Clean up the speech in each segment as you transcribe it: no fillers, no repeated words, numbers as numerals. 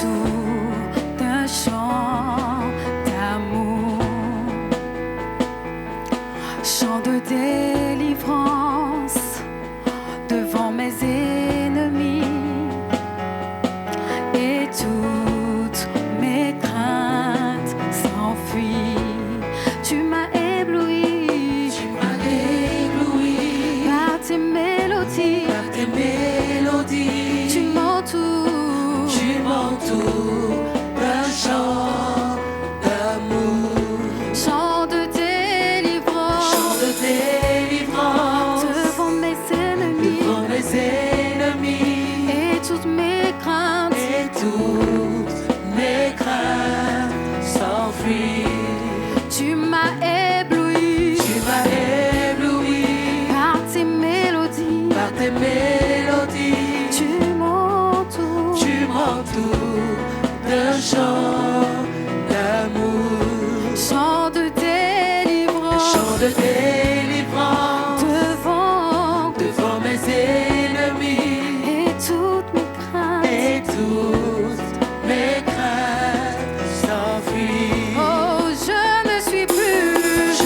autour d'un chant d'amour, chant de délivrance devant mes ennemis, et toutes mes craintes s'enfuient. Tu m'as ébloui, par tes mélodies, tu m'entoures d'un chant d'amour, chant de délivrance devant mes ennemis, et toutes mes craintes s'enfuient. tu m'as ébloui, par tes mélodies, tu m'entoures d'un chant d'amour, chant de délivrance devant mes ennemis, et toutes mes craintes s'enfuient. Oh, je ne suis plus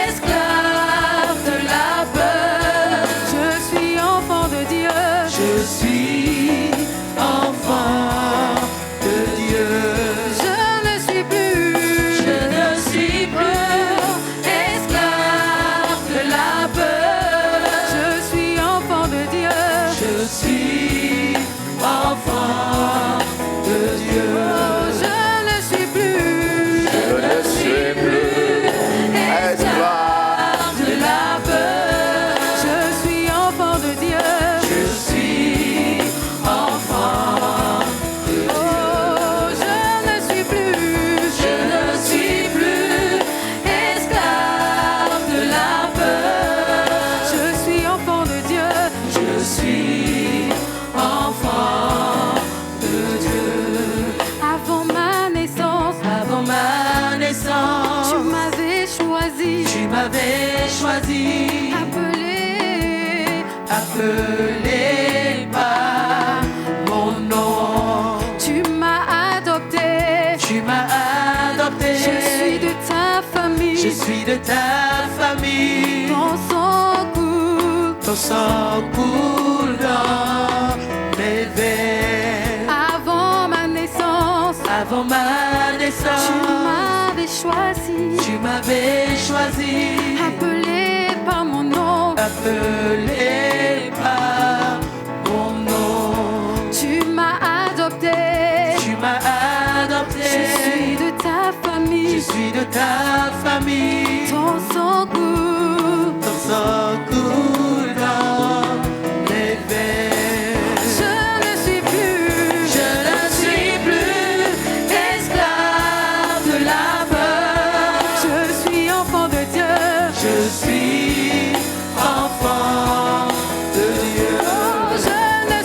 Esclave de la peur, je suis enfant de Dieu. je suis enfant de Dieu. Je ne suis plus Esclave de la peur, je suis enfant de Dieu. je suis enfant de Dieu. Oh, je ne suis plus Esclave de la peur, je suis enfant de Dieu. je suis enfant de Oh, je ne suis plus esclave de la peur, je suis enfant de Dieu. je suis enfant de Dieu. Avant ma naissance, tu m'avais choisi, appelé par mon nom, tu m'as adopté. Je suis de ta famille, je suis de ta famille, ton sang coule. ton sang coule dans mes veines. Avant ma naissance, tu m'avais choisi, appelé par mon nom. Appelé par mon nom, Tu m'as adopté, je suis de ta famille, ton sang coule. ton sang coule dans mes veines. Je ne suis plus esclave de la peur, je suis enfant de Dieu. je suis enfant de Dieu. Oh, je ne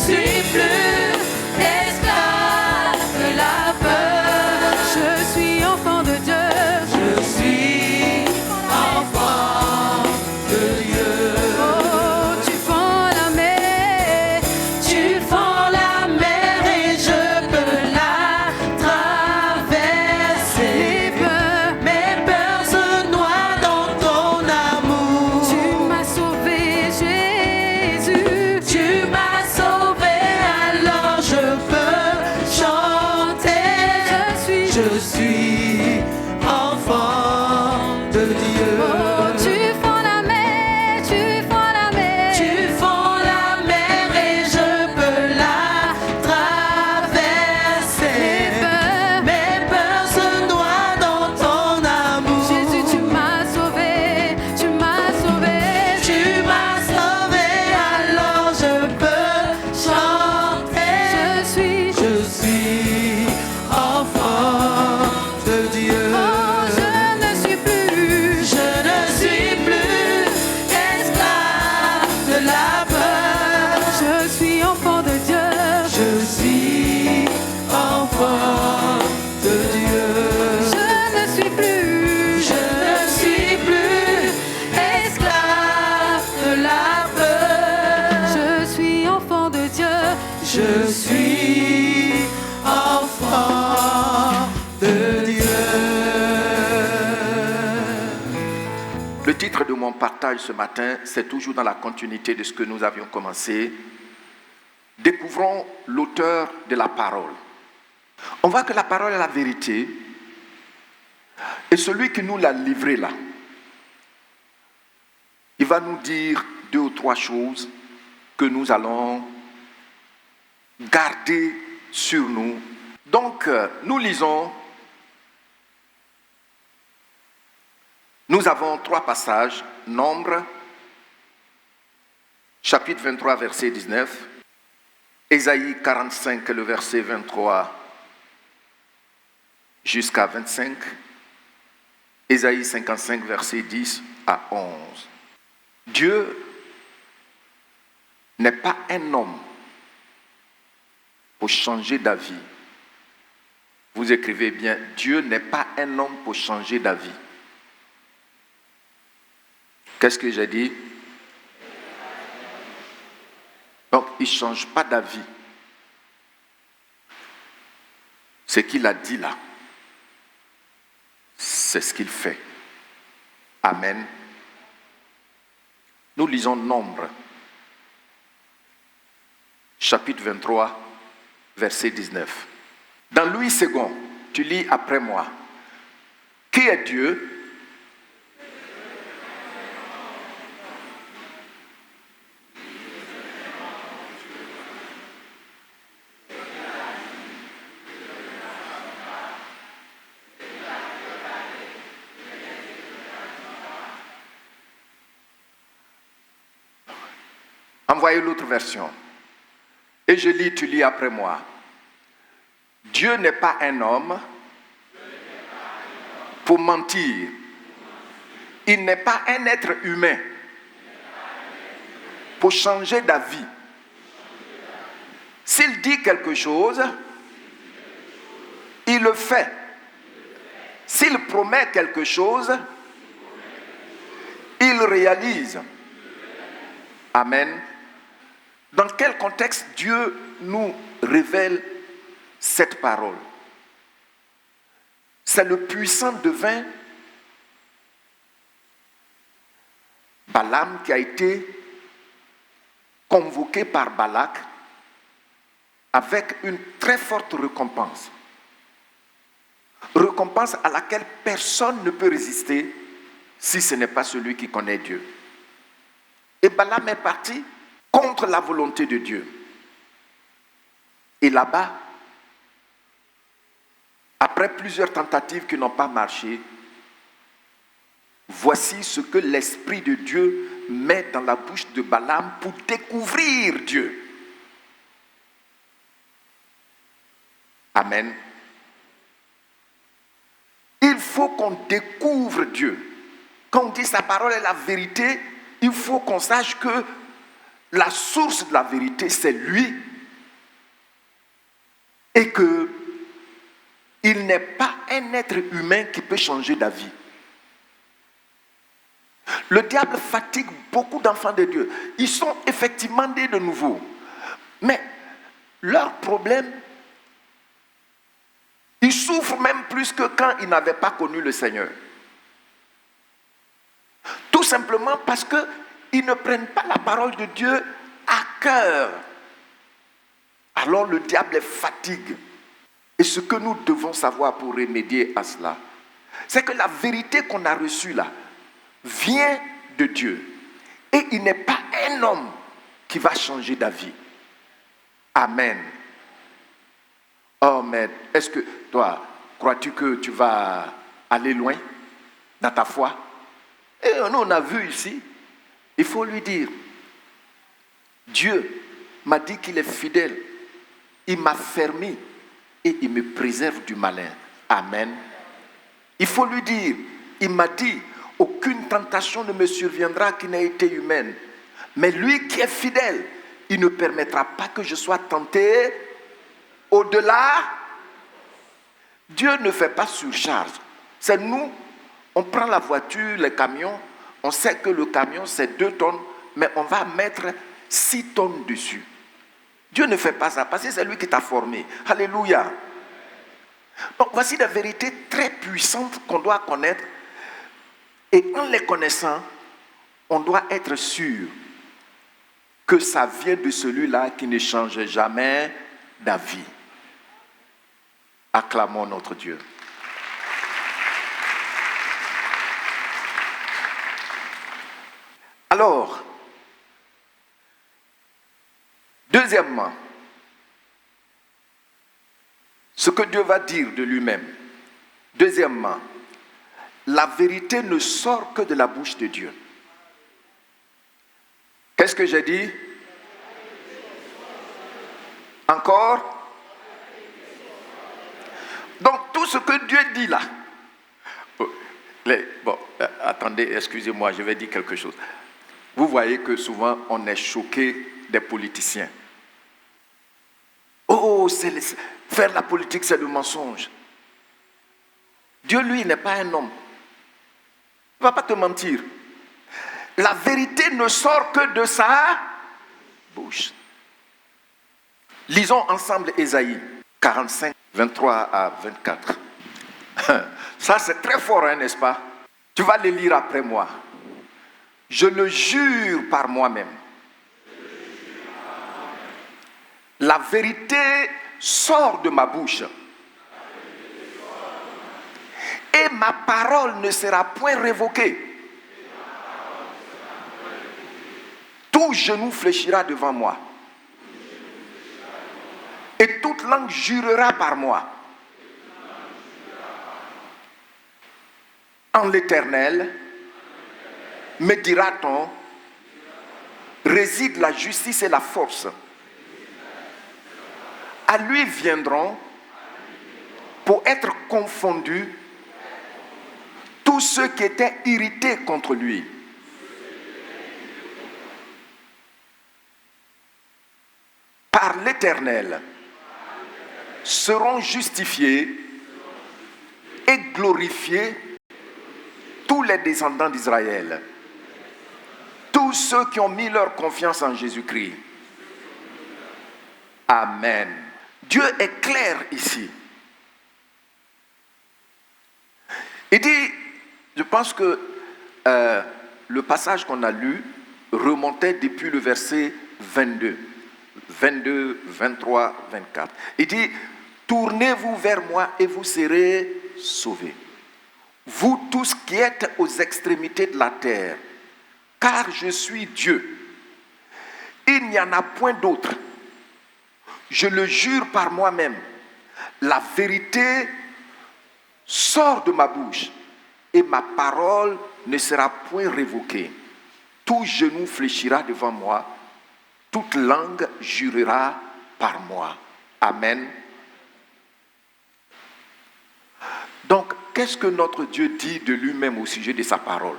suis plus esclave de la peur, je suis enfant de Dieu. je suis enfant de Dieu. Oh, tu fends la mer, Tu fends la mer et je peux la traverser. Mes peurs se noient dans ton amour. tu m'as sauvé, Jésus. Tu m'as sauvé, alors je peux chanter. Je suis enfant de Dieu. Oh, tu fends la mer, tu fends la mer. Tu fends la mer et je peux la traverser. Mes peurs se noient dans ton amour. Jésus, tu m'as sauvé, tu m'as sauvé. Tu m'as sauvé, alors je peux chanter. Je suis enfant de Dieu. Oh, je ne suis plus Je Le titre de mon partage ce matin, c'est toujours dans la continuité de ce que nous avions commencé. Découvrons l'auteur de la parole. On voit que la parole est la vérité et celui qui nous l'a livré là, il va nous dire 2 ou 3 choses que nous allons garder sur nous. Donc, nous lisons. Nous avons 3 passages. Nombre, chapitre 23, verset 19. Ésaïe 45, le verset 23 jusqu'à 25. Ésaïe 55, verset 10 à 11. Dieu n'est pas un homme pour changer d'avis. Vous écrivez bien, Dieu n'est pas un homme pour changer d'avis. Qu'est-ce que j'ai dit? Donc, il ne change pas d'avis. Ce qu'il a dit là, c'est ce qu'il fait. Amen. Nous lisons Nombre, chapitre 23, verset 19. Dans Louis II, tu lis après moi. Qui est Dieu? Envoyez l'autre version. Et je lis, tu lis après moi. Dieu n'est pas un homme pour mentir. Il n'est pas un être humain pour changer d'avis. S'il dit quelque chose, il le fait. S'il promet quelque chose, il réalise. Amen. Dans quel contexte Dieu nous révèle cette parole? C'est le puissant devin Balaam qui a été convoqué par Balak avec une très forte récompense. Récompense à laquelle personne ne peut résister si ce n'est pas celui qui connaît Dieu. Et Balaam est parti contre la volonté de Dieu. Et là-bas, après plusieurs tentatives qui n'ont pas marché, voici ce que l'Esprit de Dieu met dans la bouche de Balaam pour découvrir Dieu. Amen. Il faut qu'on découvre Dieu. Quand on dit sa parole est la vérité, il faut qu'on sache que la source de la vérité, c'est lui. Et que il n'est pas un être humain qui peut changer d'avis. Le diable fatigue beaucoup d'enfants de Dieu. Ils sont effectivement nés de nouveau. Mais leur problème, ils souffrent même plus que quand ils n'avaient pas connu le Seigneur. Tout simplement parce qu'ils ne prennent pas la parole de Dieu à cœur. Alors le diable les fatigue. Et ce que nous devons savoir pour remédier à cela, c'est que la vérité qu'on a reçue là vient de Dieu. Et il n'est pas un homme qui va changer d'avis. Amen. Oh, mais est-ce que toi, crois-tu que tu vas aller loin dans ta foi? Et nous, on a vu ici, il faut lui dire, Dieu m'a dit qu'il est fidèle. Il m'a fermé et il me préserve du malin. Amen. Il faut lui dire, il m'a dit, aucune tentation ne me surviendra qui n'ait été humaine. Mais lui qui est fidèle, il ne permettra pas que je sois tenté au-delà. Dieu ne fait pas surcharge. C'est nous, on prend la voiture, les camions, on sait que le camion c'est 2 tonnes, mais on va mettre 6 tonnes dessus. Dieu ne fait pas ça parce que c'est lui qui t'a formé. Alléluia. Donc voici des vérités très puissantes qu'on doit connaître. Et en les connaissant, on doit être sûr que ça vient de celui-là qui ne change jamais d'avis. Acclamons notre Dieu. Alors, deuxièmement, ce que Dieu va dire de lui-même. Deuxièmement, la vérité ne sort que de la bouche de Dieu. Qu'est-ce que j'ai dit? Encore? Donc tout ce que Dieu dit là. Attendez, excusez-moi, je vais dire quelque chose. Vous voyez que souvent on est choqué des politiciens. Oh, faire la politique, c'est le mensonge. Dieu, lui, n'est pas un homme. Il ne va pas te mentir. La vérité ne sort que de sa bouche. Lisons ensemble Ésaïe 45, 23 à 24. Ça, c'est très fort, hein, n'est-ce pas? Tu vas le lire après moi. Je le jure par moi-même. La vérité sort de ma bouche. Et ma parole ne sera point révoquée. Tout genou fléchira devant moi. Et toute langue jurera par moi. En l'Éternel, me dira-t-on, réside la justice et la force. À lui viendront, pour être confondus, tous ceux qui étaient irrités contre lui. Par l'Éternel seront justifiés et glorifiés tous les descendants d'Israël, tous ceux qui ont mis leur confiance en Jésus-Christ. Amen. Dieu est clair ici. Il dit, je pense que le passage qu'on a lu remontait depuis le verset 22, 23, 24. Il dit, tournez-vous vers moi et vous serez sauvés. Vous tous qui êtes aux extrémités de la terre, car je suis Dieu. Il n'y en a point d'autre. Je le jure par moi-même. La vérité sort de ma bouche et ma parole ne sera point révoquée. Tout genou fléchira devant moi, toute langue jurera par moi. Amen. Donc, qu'est-ce que notre Dieu dit de lui-même au sujet de sa parole?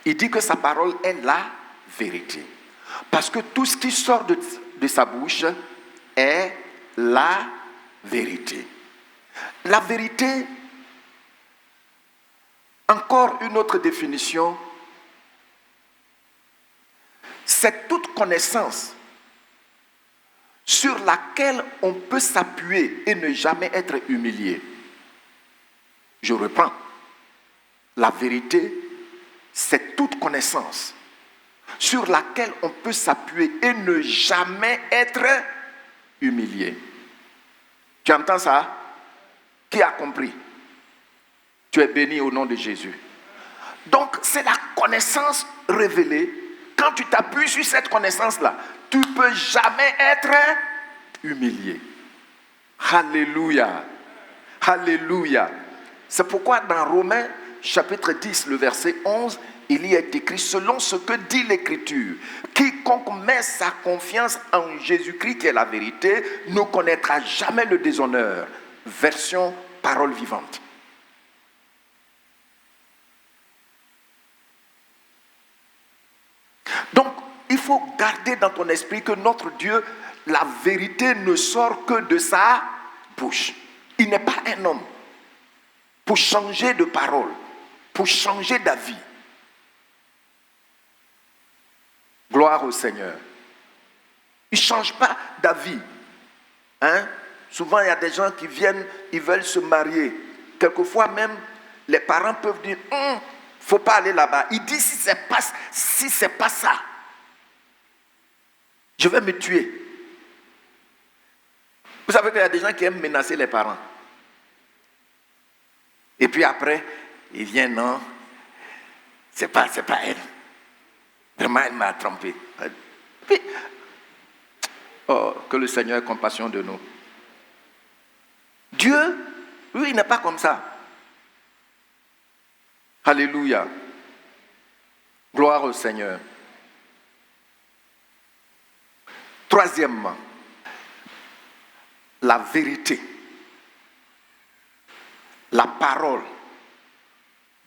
Il dit que sa parole est la vérité. Parce que tout ce qui sort de sa bouche est la vérité. La vérité, encore une autre définition, c'est toute connaissance sur laquelle on peut s'appuyer et ne jamais être humilié. Je reprends. La vérité, c'est toute connaissance sur laquelle on peut s'appuyer et ne jamais être humilié. Tu entends ça? Qui a compris? Tu es béni au nom de Jésus. Donc, c'est la connaissance révélée. Quand tu t'appuies sur cette connaissance-là, tu ne peux jamais être humilié. Alléluia. Alléluia. C'est pourquoi dans Romains, chapitre 10, le verset 11, il y est écrit, selon ce que dit l'Écriture, quiconque met sa confiance en Jésus-Christ, qui est la vérité, ne connaîtra jamais le déshonneur. Version parole vivante. Donc, il faut garder dans ton esprit que notre Dieu, la vérité ne sort que de sa bouche. Il n'est pas un homme pour changer de parole, pour changer d'avis. Gloire au Seigneur. Il ne change pas d'avis. Hein? Souvent, il y a des gens qui viennent, ils veulent se marier. Quelquefois même, les parents peuvent dire, faut pas aller là-bas. Il dit, si c'est pas ça, je vais me tuer. Vous savez qu'il y a des gens qui aiment menacer les parents. Et puis après, ils viennent, non, c'est pas elle. Vraiment, elle m'a trompé. Puis, oh, que le Seigneur ait compassion de nous. Dieu, lui, il n'est pas comme ça. Alléluia. Gloire au Seigneur. Troisièmement, la vérité. La parole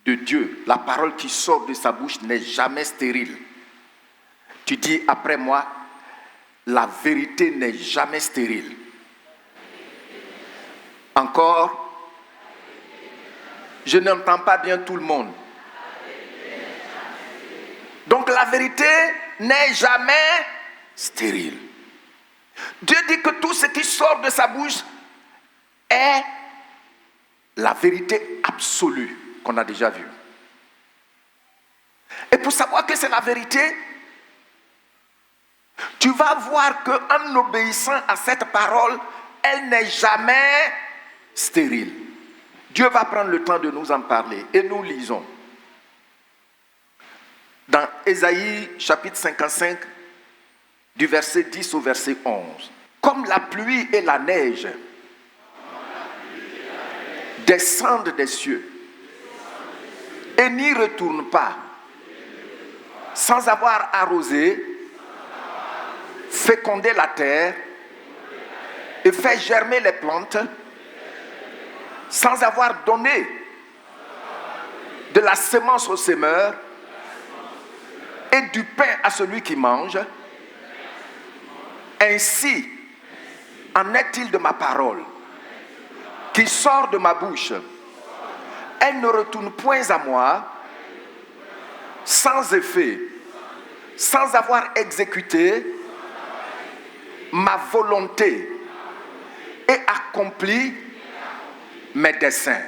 de Dieu, la parole qui sort de sa bouche n'est jamais stérile. Tu dis après moi, la vérité n'est jamais stérile. Encore, je n'entends pas bien tout le monde. Donc la vérité n'est jamais stérile. Dieu dit que tout ce qui sort de sa bouche est la vérité absolue qu'on a déjà vue. Et pour savoir que c'est la vérité, tu vas voir qu'en obéissant à cette parole, elle n'est jamais stérile. Dieu va prendre le temps de nous en parler. Et nous lisons. Dans Ésaïe chapitre 55, du verset 10 au verset 11. Comme la pluie et la neige descendent des cieux et n'y retournent pas, sans avoir arrosé, fécondé la terre et fait germer les plantes, sans avoir donné de la semence au semeur et du pain à celui qui mange, ainsi en est-il de ma parole qui sort de ma bouche. Elle ne retourne point à moi sans effet, sans avoir exécuté ma volonté et accompli mes desseins.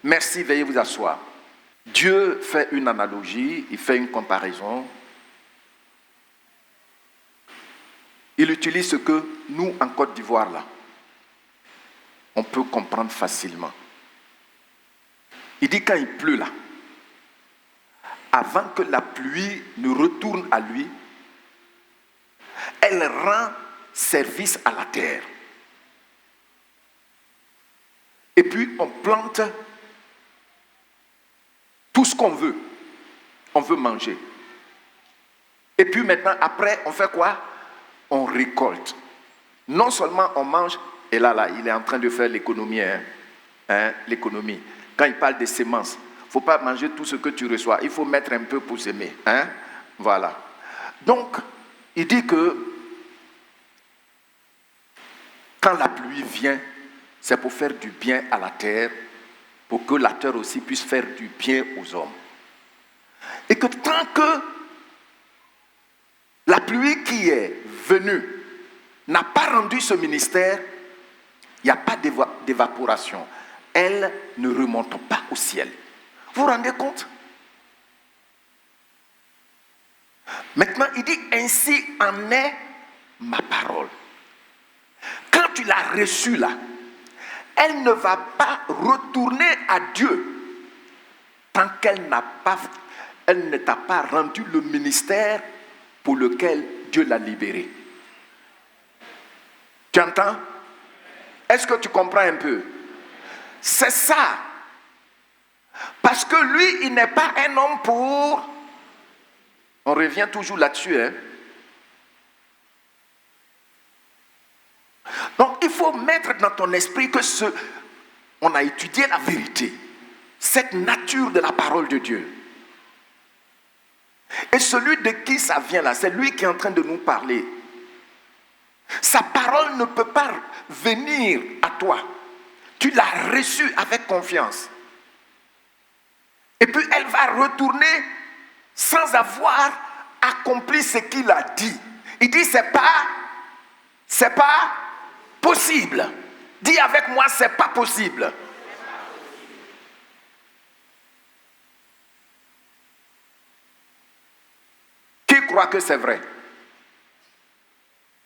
Merci, veuillez vous asseoir. Dieu fait une analogie, il fait une comparaison. Il utilise ce que nous, en Côte d'Ivoire, là, on peut comprendre facilement. Il dit quand il pleut là, avant que la pluie ne retourne à lui, elle rend service à la terre. Et puis on plante tout ce qu'on veut. On veut manger. Et puis maintenant, après, on fait quoi? On récolte. Non seulement on mange, et là, il est en train de faire l'économie. L'économie. Quand il parle des semences, il ne faut pas manger tout ce que tu reçois. Il faut mettre un peu pour s'aimer. Voilà. Donc, il dit que quand la pluie vient, c'est pour faire du bien à la terre, pour que la terre aussi puisse faire du bien aux hommes. Et que tant que la pluie qui est venue n'a pas rendu ce ministère, il n'y a pas d'évaporation. Elle ne remonte pas au ciel. Vous vous rendez compte? Maintenant, il dit, ainsi en est ma parole. Quand tu l'as reçue là, elle ne va pas retourner à Dieu tant qu'elle ne t'a pas rendu le ministère pour lequel Dieu l'a libéré. Tu entends? Est-ce que tu comprends un peu? C'est ça. Parce que lui, il n'est pas un homme pour... On revient toujours là-dessus. Donc, il faut mettre dans ton esprit que on a étudié la vérité. Cette nature de la parole de Dieu. Et celui de qui ça vient là, c'est lui qui est en train de nous parler. Sa parole ne peut pas venir à toi. Tu l'as reçue avec confiance. Et puis elle va retourner sans avoir accompli ce qu'il a dit. Il dit c'est pas possible. Dis avec moi, c'est pas possible. crois que c'est vrai?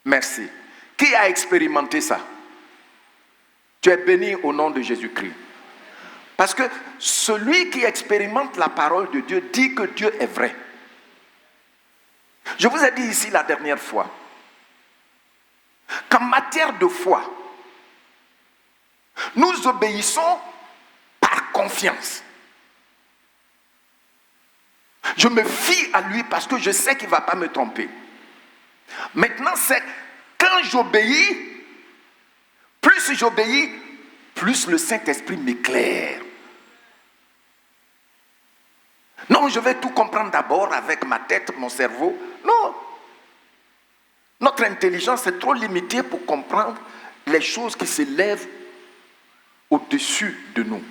Merci. Qui a expérimenté ça? Tu es béni au nom de Jésus-Christ. Parce que celui qui expérimente la parole de Dieu dit que Dieu est vrai. Je vous ai dit ici la dernière fois qu'en matière de foi, nous obéissons par confiance. Je me fie à lui parce que je sais qu'il ne va pas me tromper. Maintenant, c'est quand j'obéis, plus le Saint-Esprit m'éclaire. Non, je vais tout comprendre d'abord avec ma tête, mon cerveau. Non. Notre intelligence est trop limitée pour comprendre les choses qui s'élèvent au-dessus de nous.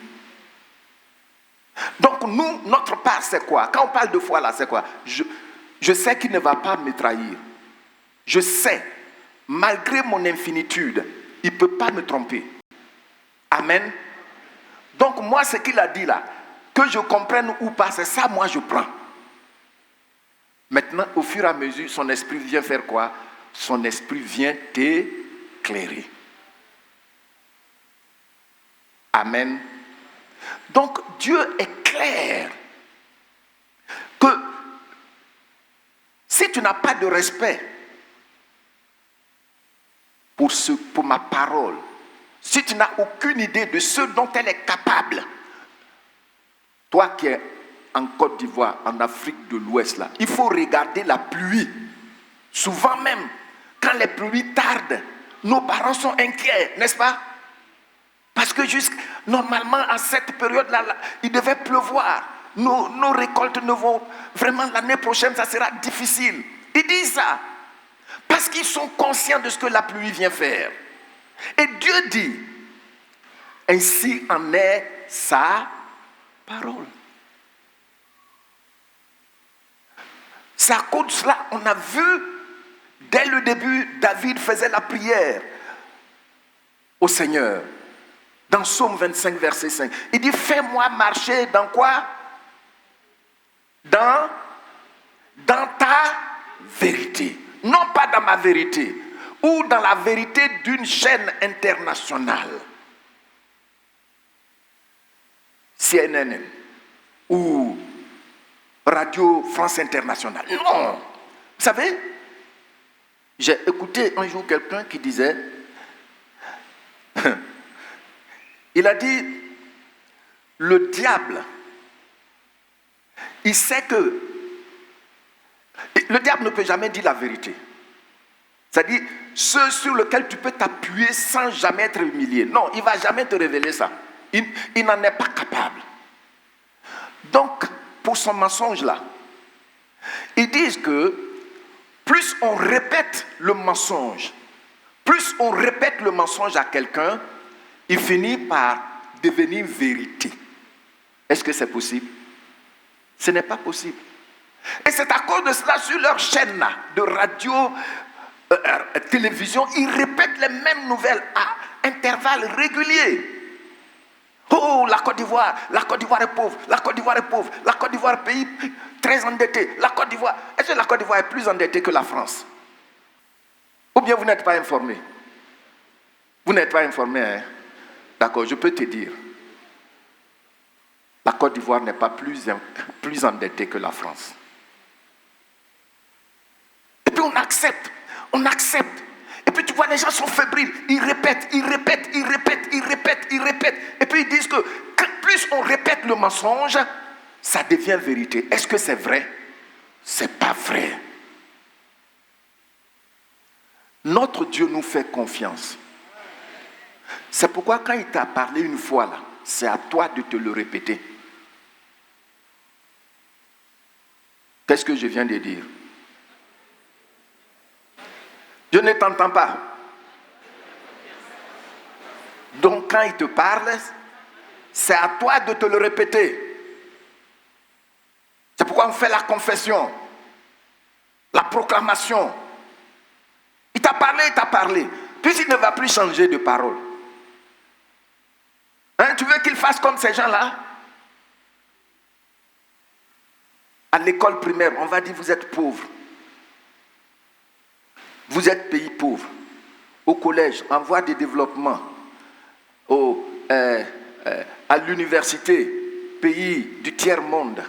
Donc nous, notre part, c'est quoi? Quand on parle de foi là, c'est quoi? Je sais qu'il ne va pas me trahir. Je sais, malgré mon infinitude, il ne peut pas me tromper. Amen. Donc moi, ce qu'il a dit là, que je comprenne ou pas, c'est ça, moi je prends. Maintenant, au fur et à mesure, son esprit vient faire quoi? Son esprit vient t'éclairer. Amen. Donc Dieu est clair que si tu n'as pas de respect pour ma parole, si tu n'as aucune idée de ce dont elle est capable, toi qui es en Côte d'Ivoire, en Afrique de l'Ouest, là, il faut regarder la pluie. Souvent même, quand les pluies tardent, nos parents sont inquiets, n'est-ce pas? Parce que normalement, à cette période-là, il devait pleuvoir. Nos récoltes ne vont... Vraiment, l'année prochaine, ça sera difficile. Ils disent ça. Parce qu'ils sont conscients de ce que la pluie vient faire. Et Dieu dit, ainsi en est sa parole. C'est à cause de cela, on a vu, dès le début, David faisait la prière au Seigneur. Dans Psaume 25, verset 5. Il dit, fais-moi marcher dans quoi? Dans ta vérité. Non pas dans ma vérité. Ou dans la vérité d'une chaîne internationale. CNN. Ou Radio France Internationale. Non. Vous savez, j'ai écouté un jour quelqu'un qui disait... Il a dit, le diable, il sait que le diable ne peut jamais dire la vérité. C'est-à-dire, ce sur lequel tu peux t'appuyer sans jamais être humilié. Non, il ne va jamais te révéler ça. Il n'en est pas capable. Donc, pour son mensonge là, ils disent que plus on répète le mensonge à quelqu'un, il finit par devenir vérité. Est-ce que c'est possible? Ce n'est pas possible. Et c'est à cause de cela, sur leur chaîne là, de radio, télévision, ils répètent les mêmes nouvelles à intervalles réguliers. Oh, la Côte d'Ivoire est pauvre, la Côte d'Ivoire est pauvre, la Côte d'Ivoire est pays très endetté, la Côte d'Ivoire, est-ce que la Côte d'Ivoire est plus endettée que la France? Ou bien vous n'êtes pas informé? Vous n'êtes pas informé, hein? D'accord, je peux te dire. La Côte d'Ivoire n'est pas plus endettée que la France. Et puis on accepte. Et puis tu vois, les gens sont fébriles. Ils répètent. Et puis ils disent que plus on répète le mensonge, ça devient vérité. Est-ce que c'est vrai? C'est pas vrai. Notre Dieu nous fait confiance. C'est pourquoi quand il t'a parlé une fois là, c'est à toi de te le répéter. Qu'est-ce que je viens de dire? Je ne t'entends pas. Donc quand il te parle, c'est à toi de te le répéter. C'est pourquoi on fait la confession, la proclamation. Il t'a parlé. Puis il ne va plus changer de parole. Hein, tu veux qu'il fasse comme ces gens-là? À l'école primaire, on va dire vous êtes pauvre. Vous êtes pays pauvre. Au collège, en voie de développement. À l'université, pays du tiers-monde.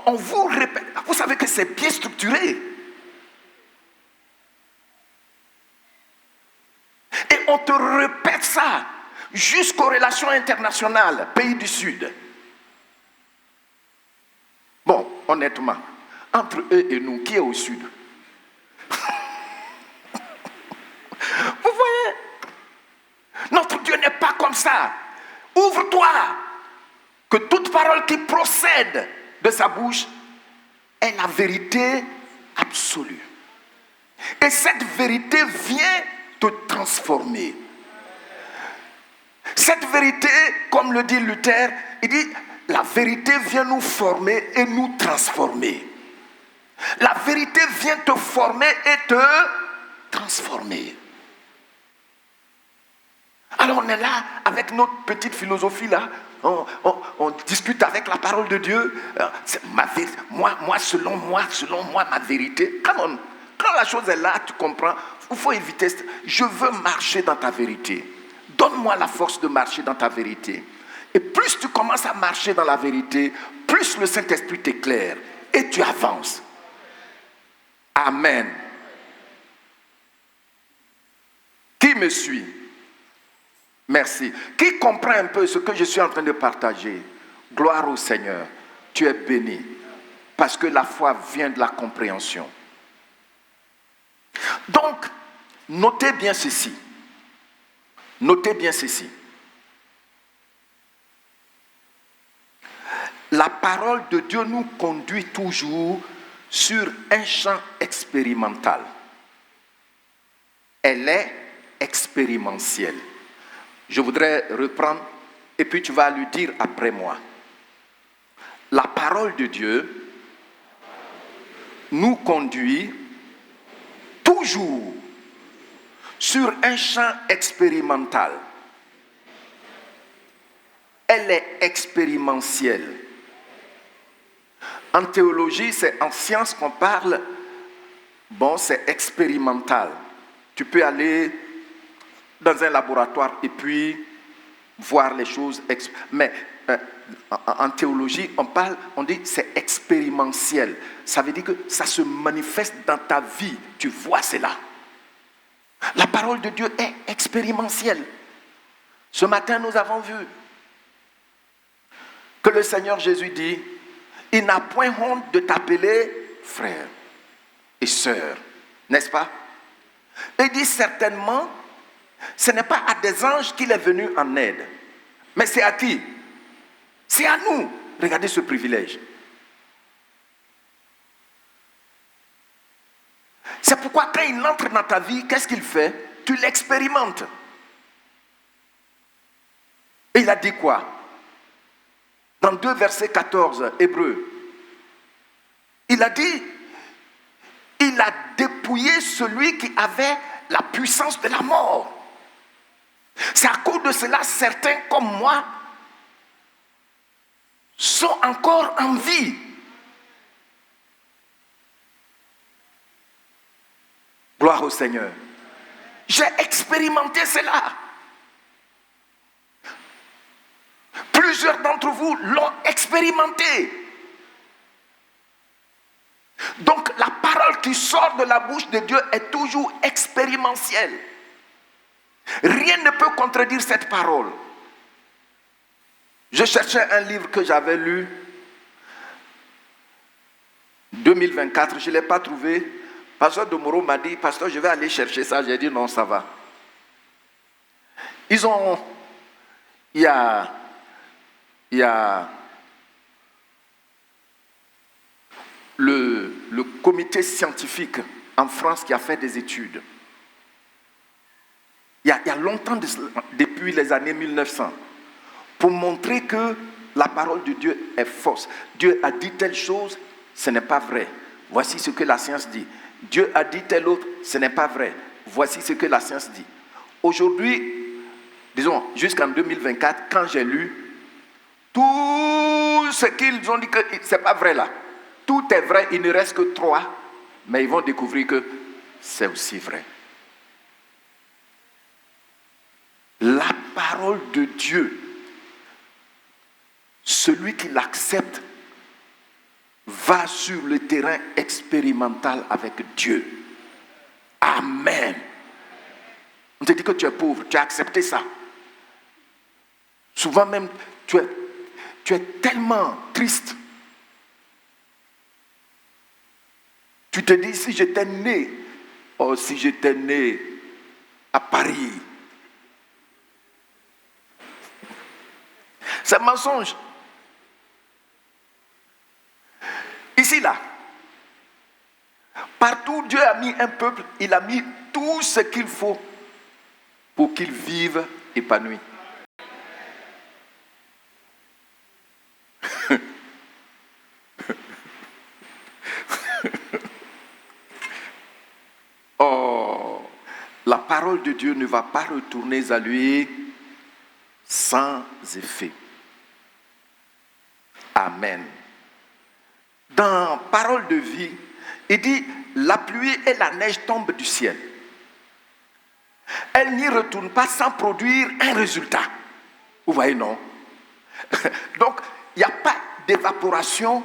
On vous répète. Vous savez que c'est bien structuré. Et on te répète ça jusqu'aux relations internationales, pays du Sud. Bon, honnêtement, entre eux et nous, qui est au Sud? Vous voyez? Notre Dieu n'est pas comme ça. Ouvre-toi. Que toute parole qui procède de sa bouche est la vérité absolue. Et cette vérité vient te transformer. Cette vérité, comme le dit Luther, il dit, la vérité vient nous former et nous transformer. La vérité vient te former et te transformer. Alors on est là avec notre petite philosophie là, on discute avec la parole de Dieu. C'est ma vérité. Moi, selon moi, ma vérité. Quand la chose est là, tu comprends. Il faut éviter. Je veux marcher dans ta vérité. Donne-moi la force de marcher dans ta vérité. Et plus tu commences à marcher dans la vérité, plus le Saint-Esprit t'éclaire et tu avances. Amen. Qui me suit? Merci. Qui comprend un peu ce que je suis en train de partager? Gloire au Seigneur. Tu es béni. Parce que la foi vient de la compréhension. Donc, notez bien ceci. Notez bien ceci. La parole de Dieu nous conduit toujours sur un champ expérimental. Elle est expérimentielle. Je voudrais reprendre et puis tu vas lui dire après moi. La parole de Dieu nous conduit toujours sur un champ expérimental. Elle est expérimentielle. En théologie, c'est en science qu'on parle, bon, c'est expérimental. Tu peux aller dans un laboratoire et puis voir les choses. Mais en théologie, on dit c'est expérimentiel. Ça veut dire que ça se manifeste dans ta vie. Tu vois cela. La parole de Dieu est expérimentielle. Ce matin, nous avons vu que le Seigneur Jésus dit, il n'a point honte de t'appeler frère et sœur. N'est-ce pas? Il dit certainement, ce n'est pas à des anges qu'il est venu en aide. Mais c'est à qui? C'est à nous. Regardez ce privilège. C'est pourquoi quand il entre dans ta vie, qu'est-ce qu'il fait? Tu l'expérimentes. Et il a dit quoi? Dans 2 versets 14, Hébreux. Il a dit, il a dépouillé celui qui avait la puissance de la mort. C'est à cause de cela, certains comme moi sont encore en vie. Gloire au Seigneur. J'ai expérimenté cela. Plusieurs d'entre vous l'ont expérimenté. Donc la parole qui sort de la bouche de Dieu est toujours expérimentielle. Rien ne peut contredire cette parole. Je cherchais un livre que j'avais lu 2024, je ne l'ai pas trouvé. Pasteur Domoro m'a dit, pasteur, je vais aller chercher ça. J'ai dit non, ça va. Il y a le comité scientifique en France qui a fait des études. Il y a longtemps, depuis les années 1900, pour montrer que la parole de Dieu est fausse. Dieu a dit telle chose, ce n'est pas vrai. Voici ce que la science dit. Dieu a dit telle autre, ce n'est pas vrai. Voici ce que la science dit. Aujourd'hui, disons, jusqu'en 2024, quand j'ai lu, tout ce qu'ils ont dit que ce n'est pas vrai là. Tout est vrai, il ne reste que 3 Mais ils vont découvrir que c'est aussi vrai. La parole de Dieu, celui qui l'accepte, va sur le terrain expérimental avec Dieu. Amen. On te dit que tu es pauvre, tu as accepté ça. Souvent même, tu es tellement triste. Tu te dis, si j'étais né à Paris. C'est un mensonge. Ici, là, partout Dieu a mis un peuple, il a mis tout ce qu'il faut pour qu'ils vivent épanouis. Oh, la parole de Dieu ne va pas retourner à lui sans effet. Amen. Dans Parole de vie, il dit, la pluie et la neige tombent du ciel. Elle n'y retourne pas sans produire un résultat. Vous voyez, non? Donc, il n'y a pas d'évaporation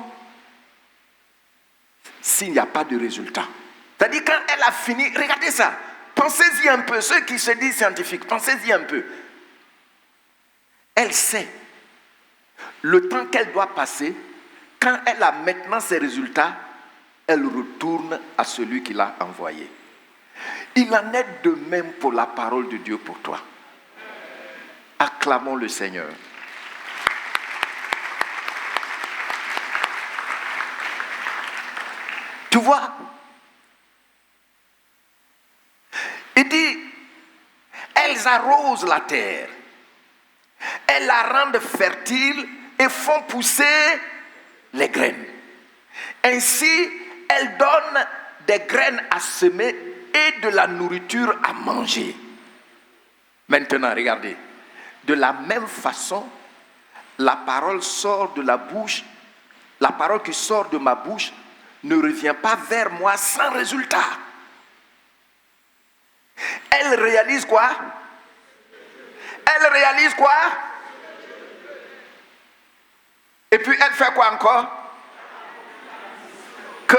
s'il n'y a pas de résultat. C'est-à-dire, quand elle a fini, regardez ça, pensez-y un peu, ceux qui se disent scientifiques, pensez-y un peu. Elle sait le temps qu'elle doit passer. Quand elle a maintenant ses résultats, elle retourne à celui qui l'a envoyé. Il en est de même pour la parole de Dieu pour toi. Acclamons le Seigneur. Tu vois, il dit, elles arrosent la terre, elles la rendent fertile et font pousser les graines. Ainsi, elles donnent des graines à semer et de la nourriture à manger. Maintenant, regardez. De la même façon, la parole sort de la bouche, la parole qui sort de ma bouche ne revient pas vers moi sans résultat. Elle réalise quoi? Elle réalise quoi? Et puis elle fait quoi encore? Que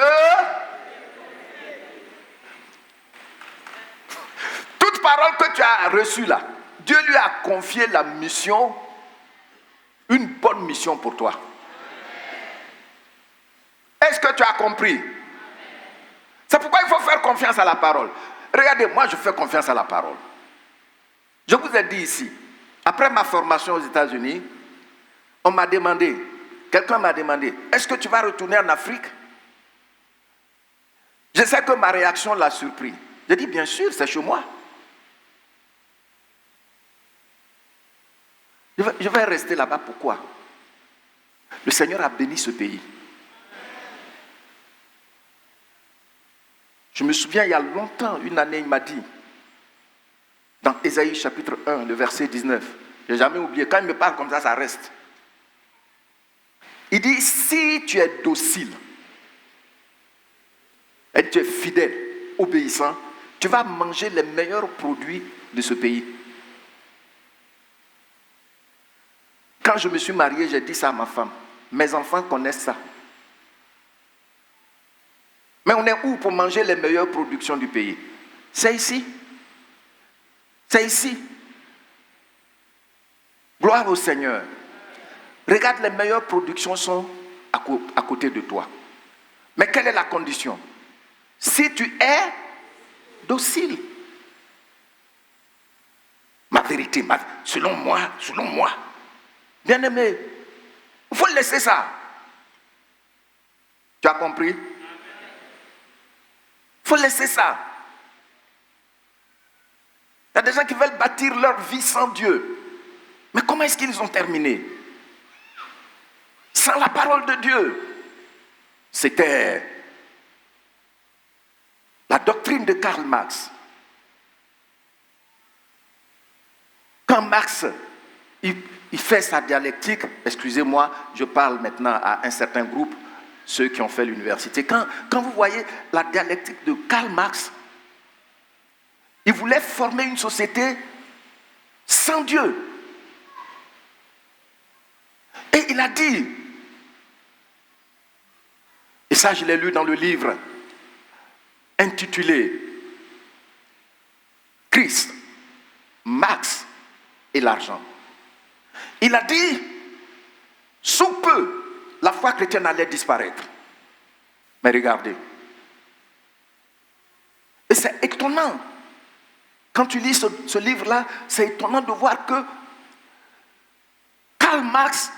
toute parole que tu as reçue là, Dieu lui a confié la mission, une bonne mission pour toi. Est-ce que tu as compris? C'est pourquoi il faut faire confiance à la parole. Regardez, moi je fais confiance à la parole. Je vous ai dit ici, après ma formation aux États-Unis, on m'a demandé, quelqu'un m'a demandé, est-ce que tu vas retourner en Afrique? Je sais que ma réaction l'a surpris. J'ai dit, bien sûr, c'est chez moi. Je vais rester là-bas, pourquoi? Le Seigneur a béni ce pays. Je me souviens, il y a longtemps, une année, il m'a dit, dans Ésaïe chapitre 1, le verset 19, je n'ai jamais oublié, quand il me parle comme ça reste. Il dit, si tu es docile, et tu es fidèle, obéissant, tu vas manger les meilleurs produits de ce pays. Quand je me suis marié, j'ai dit ça à ma femme. Mes enfants connaissent ça. Mais on est où pour manger les meilleures productions du pays? C'est ici. C'est ici. Gloire au Seigneur. Regarde, les meilleures productions sont à côté de toi. Mais quelle est la condition? Si tu es docile. Ma vérité, selon moi. Bien-aimé, il faut laisser ça. Tu as compris? Il faut laisser ça. Il y a des gens qui veulent bâtir leur vie sans Dieu. Mais comment est-ce qu'ils ont terminé? Sans la parole de Dieu. C'était la doctrine de Karl Marx. Quand Marx il fait sa dialectique, excusez-moi, je parle maintenant à un certain groupe, ceux qui ont fait l'université. Quand vous voyez la dialectique de Karl Marx, il voulait former une société sans Dieu. Et il a dit, et ça je l'ai lu dans le livre intitulé Christ, Marx et l'argent. Il a dit, sous peu, la foi chrétienne allait disparaître. Mais regardez. Et c'est étonnant. Quand tu lis ce livre-là, c'est étonnant de voir que Karl Marx,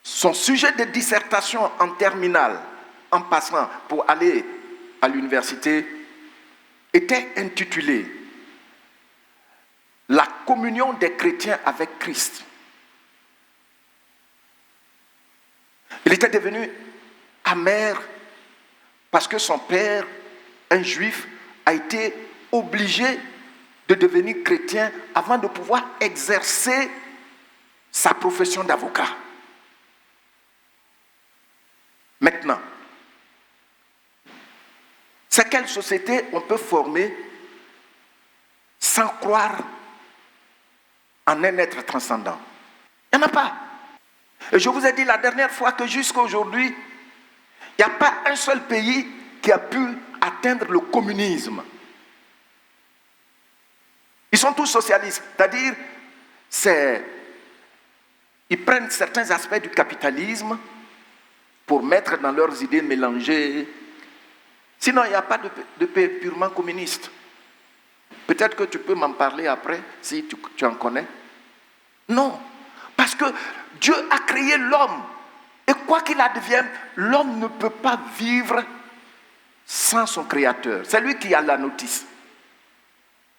son sujet de dissertation en terminale, en passant pour aller à l'université, était intitulé « La communion des chrétiens avec Christ ». Il était devenu amer parce que son père, un juif, a été obligé de devenir chrétien avant de pouvoir exercer sa profession d'avocat. Maintenant, c'est quelle société on peut former sans croire en un être transcendant? Il n'y en a pas. Et je vous ai dit la dernière fois que jusqu'à aujourd'hui, il n'y a pas un seul pays qui a pu atteindre le communisme. Ils sont tous socialistes, c'est-à-dire ils prennent certains aspects du capitalisme pour mettre dans leurs idées mélangées. Sinon, il n'y a pas de pays purement communiste. Peut-être que tu peux m'en parler après, si tu en connais. Non, parce que Dieu a créé l'homme. Et quoi qu'il advienne, l'homme ne peut pas vivre sans son Créateur. C'est lui qui a la notice.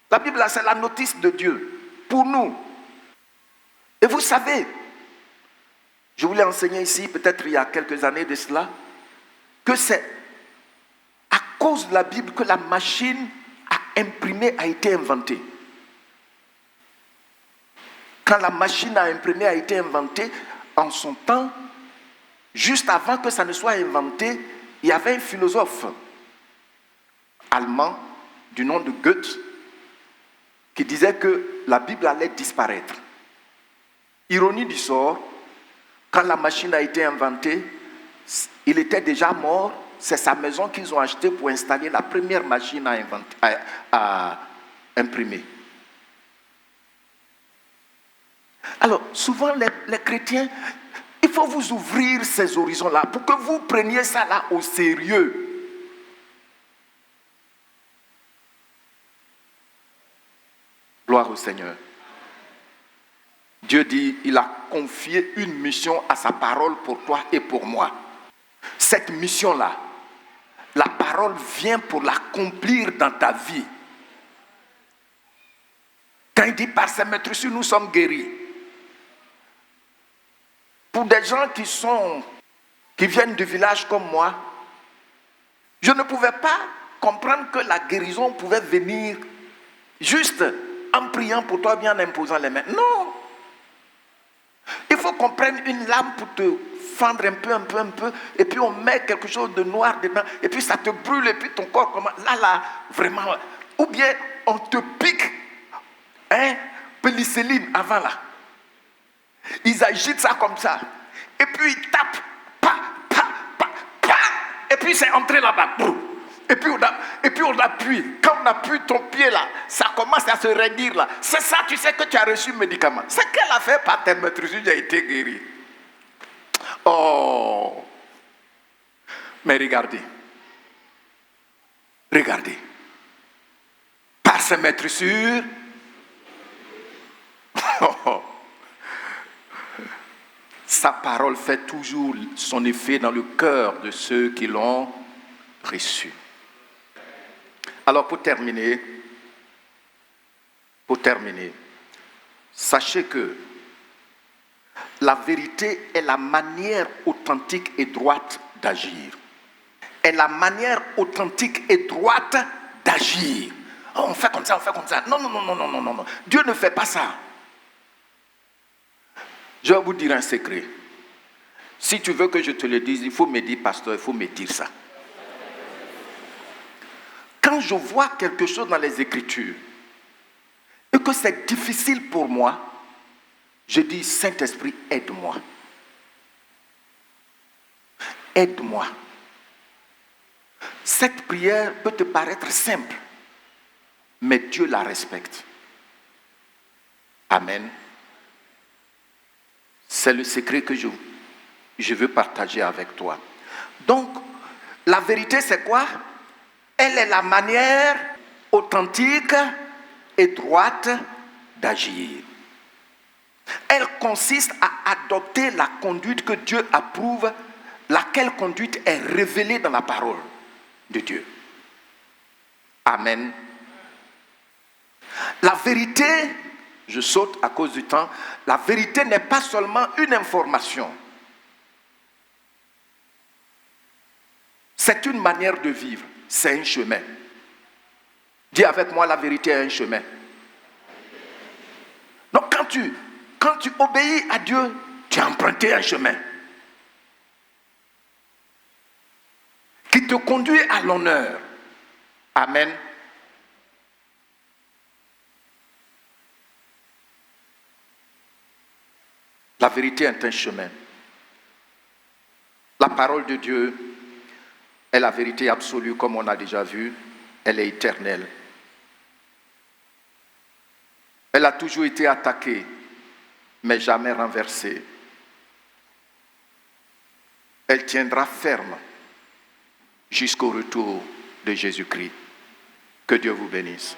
La Bible, c'est la notice de Dieu pour nous. Et vous savez, je voulais enseigner ici, peut-être il y a quelques années de cela, que c'est à cause de la Bible que la machine à imprimer a été inventée. Quand la machine à imprimer a été inventée, en son temps, juste avant que ça ne soit inventé, il y avait un philosophe allemand du nom de Goethe qui disait que la Bible allait disparaître. Ironie du sort, quand la machine a été inventée, il était déjà mort. C'est sa maison qu'ils ont achetée pour installer la première machine à imprimer. Alors, souvent, les chrétiens, il faut vous ouvrir ces horizons-là pour que vous preniez ça là au sérieux. Gloire au Seigneur. Dieu dit, il a confié une mission à sa parole pour toi et pour moi. Cette mission-là, la parole vient pour l'accomplir dans ta vie. Quand il dit par ses maîtresses, nous sommes guéris. Pour des gens qui viennent du village comme moi, je ne pouvais pas comprendre que la guérison pouvait venir juste en priant pour toi, bien en imposant les mains. Non! Il faut qu'on prenne une lame pour te fendre un peu, et puis on met quelque chose de noir dedans, et puis ça te brûle, et puis ton corps commence. Là, vraiment. Ou bien on te pique, pénicilline avant là. Ils agitent ça comme ça. Et puis ils tapent. Et puis c'est entré là-bas. Et puis on appuie. Quand on appuie ton pied là, ça commence à se raidir là. C'est ça, tu sais que tu as reçu le médicament. C'est qu'elle a fait par tes maîtrises, tu as été guéri. Oh. Mais regardez. Par ses maîtrisures. Sa parole fait toujours son effet dans le cœur de ceux qui l'ont reçu. Alors pour terminer, sachez que la vérité est la manière authentique et droite d'agir. Est la manière authentique et droite d'agir. Oh, on fait comme ça. Non. Dieu ne fait pas ça. Je vais vous dire un secret. Si tu veux que je te le dise, il faut me dire, pasteur, il faut me dire ça. Quand je vois quelque chose dans les Écritures et que c'est difficile pour moi, je dis, Saint-Esprit, aide-moi. Aide-moi. Cette prière peut te paraître simple, mais Dieu la respecte. Amen. C'est le secret que je veux partager avec toi. Donc, la vérité, c'est quoi? Elle est la manière authentique et droite d'agir. Elle consiste à adopter la conduite que Dieu approuve, laquelle conduite est révélée dans la parole de Dieu. Amen. La vérité, je saute à cause du temps, la vérité n'est pas seulement une information. C'est une manière de vivre, c'est un chemin. Dis avec moi, la vérité est un chemin. Donc quand tu obéis à Dieu, tu as emprunté un chemin qui te conduit à l'honneur. Amen. La vérité est un chemin. La parole de Dieu est la vérité absolue, comme on a déjà vu. Elle est éternelle. Elle a toujours été attaquée, mais jamais renversée. Elle tiendra ferme jusqu'au retour de Jésus-Christ. Que Dieu vous bénisse.